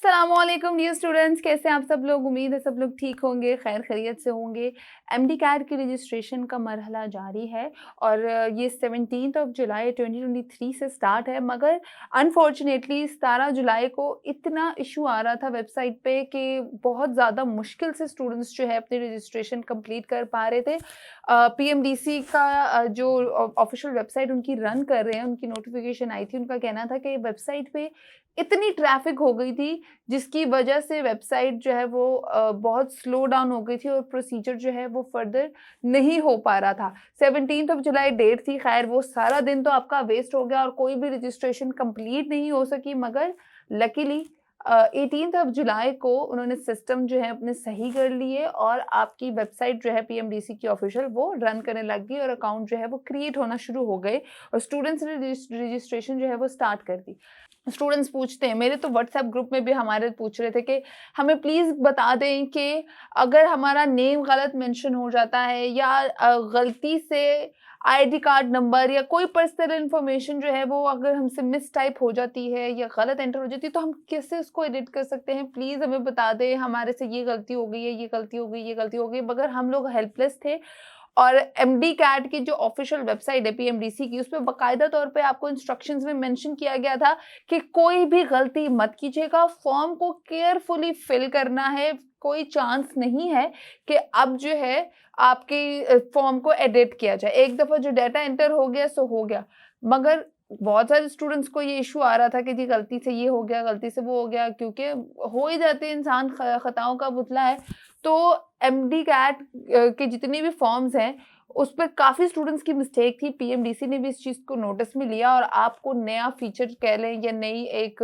अस्सलामुअलैकुम dear students, कैसे हैं आप सब लोग। उम्मीद है सब लोग ठीक होंगे, खैर खैरियत से होंगे। एमडी कैट की रजिस्ट्रेशन का मरहला जारी है और ये 17 जुलाई 2023 से स्टार्ट है, मगर अनफॉर्चुनेटली 17 जुलाई को इतना इशू आ रहा था वेबसाइट पे कि बहुत ज़्यादा मुश्किल से स्टूडेंट्स जो है अपनी रजिस्ट्रेशन कंप्लीट कर पा रहे थे। पीएमडीसी का जो ऑफिशियल वेबसाइट उनकी रन कर रहे हैं, उनकी नोटिफिकेशन आई थी, उनका कहना था कि वेबसाइट पे इतनी ट्रैफिक हो गई थी जिसकी वजह से वेबसाइट जो है वो बहुत स्लो डाउन हो गई थी और प्रोसीजर जो है वो फर्दर नहीं हो पा रहा था। 17 जुलाई डेट थी, खैर वो सारा दिन तो आपका वेस्ट हो गया और कोई भी रजिस्ट्रेशन कंप्लीट नहीं हो सकी, मगर लकीली 18 जुलाई को उन्होंने सिस्टम जो है अपने सही कर लिए और आपकी वेबसाइट जो है पीएमडीसी की ऑफिशियल वो रन करने लग गई और अकाउंट जो है वो क्रिएट होना शुरू हो गए और स्टूडेंट्स ने रजिस्ट्रेशन जो है वो स्टार्ट कर दी। स्टूडेंट्स पूछते हैं, मेरे तो व्हाट्सएप ग्रुप में भी हमारे पूछ रहे थे कि हमें प्लीज़ बता दें कि अगर हमारा नेम गलत मेंशन हो जाता है या गलती से आईडी कार्ड नंबर या कोई पर्सनल इन्फॉर्मेशन जो है वो अगर हमसे मिस टाइप हो जाती है या गलत एंटर हो जाती है तो हम कैसे उसको एडिट कर सकते हैं, प्लीज़ हमें बता दें। हमारे से ये गलती हो गई है, ये गलती हो गई, ये गलती हो गई, मगर हम लोग हेल्पलेस थे। और एमडी कैट की जो ऑफिशियल वेबसाइट है पीएमडीसी की, उसपे बाकायदा तौर पे आपको इंस्ट्रक्शंस में मेंशन किया गया था कि कोई भी गलती मत कीजिएगा, फॉर्म को केयरफुली फिल करना है। कोई चांस नहीं है कि अब जो है आपके फॉर्म को एडिट किया जाए। एक दफ़ा जो डाटा एंटर हो गया सो हो गया, मगर बहुत सारे स्टूडेंट्स को ये इशू आ रहा था कि जी गलती से ये हो गया, गलती से वो हो गया, क्योंकि हो ही जाते हैं, इंसान खताओं का पुतला है। तो एमडी कैट के जितने भी फॉर्म्स हैं उस पर काफ़ी स्टूडेंट्स की मिस्टेक थी। पीएमडीसी ने भी इस चीज़ को नोटिस में लिया और आपको नया फीचर कह लें या नई एक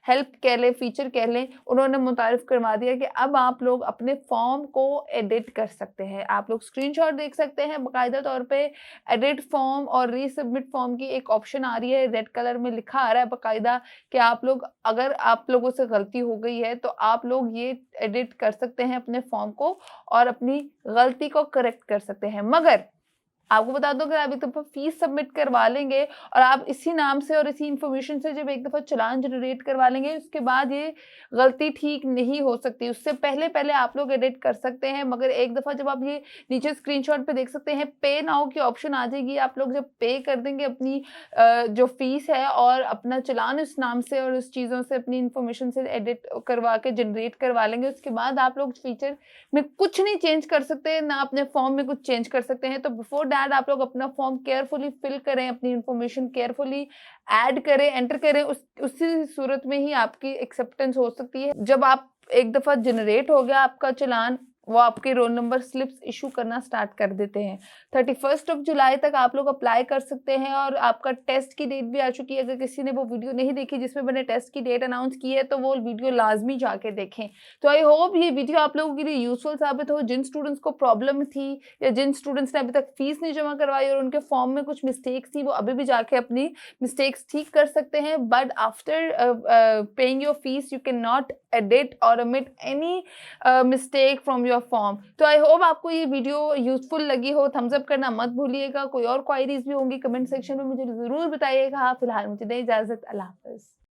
हेल्प कह लें, फीचर कह लें, उन्होंने मुतारिफ करवा दिया कि अब आप लोग अपने फॉर्म को एडिट कर सकते हैं। आप लोग स्क्रीनशॉट देख सकते हैं, बाकायदा तौर पे एडिट फॉर्म और रीसबमिट फॉर्म की एक ऑप्शन आ रही है, रेड कलर में लिखा आ रहा है बाकायदा कि आप लोग, अगर आप लोगों से गलती हो गई है तो आप लोग ये एडिट कर सकते हैं अपने फॉर्म को और अपनी गलती को करेक्ट कर सकते हैं। मगर आपको बता दूं, अगर आप एक दफ़ा फीस सबमिट करवा लेंगे और आप इसी नाम से और इसी इन्फॉर्मेशन से जब एक दफ़ा चालान जनरेट करवा लेंगे, उसके बाद ये गलती ठीक नहीं हो सकती। उससे पहले पहले आप लोग एडिट कर सकते हैं, मगर एक दफ़ा जब आप ये नीचे स्क्रीनशॉट पे देख सकते हैं, पे नाउ की ऑप्शन आ जाएगी। आप लोग जब पे कर देंगे अपनी जो फीस है और अपना चालान उस नाम से और उस चीज़ों से अपनी इन्फॉर्मेशन से एडिट करवा के जनरेट करवा लेंगे, उसके बाद आप लोग फीचर में कुछ नहीं चेंज कर सकते, ना अपने फॉर्म में कुछ चेंज कर सकते हैं। तो बिफोर दैट आप लोग अपना फॉर्म केयरफुली फिल करें, अपनी इन्फॉर्मेशन केयरफुली ऐड करें, एंटर करें, उसी सूरत में ही आपकी एक्सेप्टेंस हो सकती है। जब आप एक दफ़ा जनरेट हो गया आपका चालान, वो आपके रोल नंबर स्लिप्स इशू करना स्टार्ट कर देते हैं। 31 जुलाई तक आप लोग अप्लाई कर सकते हैं और आपका टेस्ट की डेट भी आ चुकी है। अगर किसी ने वो वीडियो नहीं देखी जिसमें मैंने टेस्ट की डेट अनाउंस की है तो वो वीडियो लाजमी जाके देखें। तो आई होप ये वीडियो आप लोगों के लिए यूजफुल साबित हो। जिन स्टूडेंट्स को प्रॉब्लम थी या जिन स्टूडेंट्स ने अभी तक फीस नहीं जमा करवाई और उनके फॉर्म में कुछ मिस्टेक्स थी, वो अभी भी जाके अपनी मिस्टेक्स ठीक कर सकते हैं। But after paying your fees you can not edit और omit any mistake from your form. तो आई होप आपको ये वीडियो यूजफुल लगी हो। थम्स अप करना मत भूलिएगा। कोई और क्वायरीज भी होंगी कमेंट सेक्शन में मुझे ज़रूर बताइएगा। फिलहाल मुझे दें इजाज़त। अल्लाह हाफ़िज़।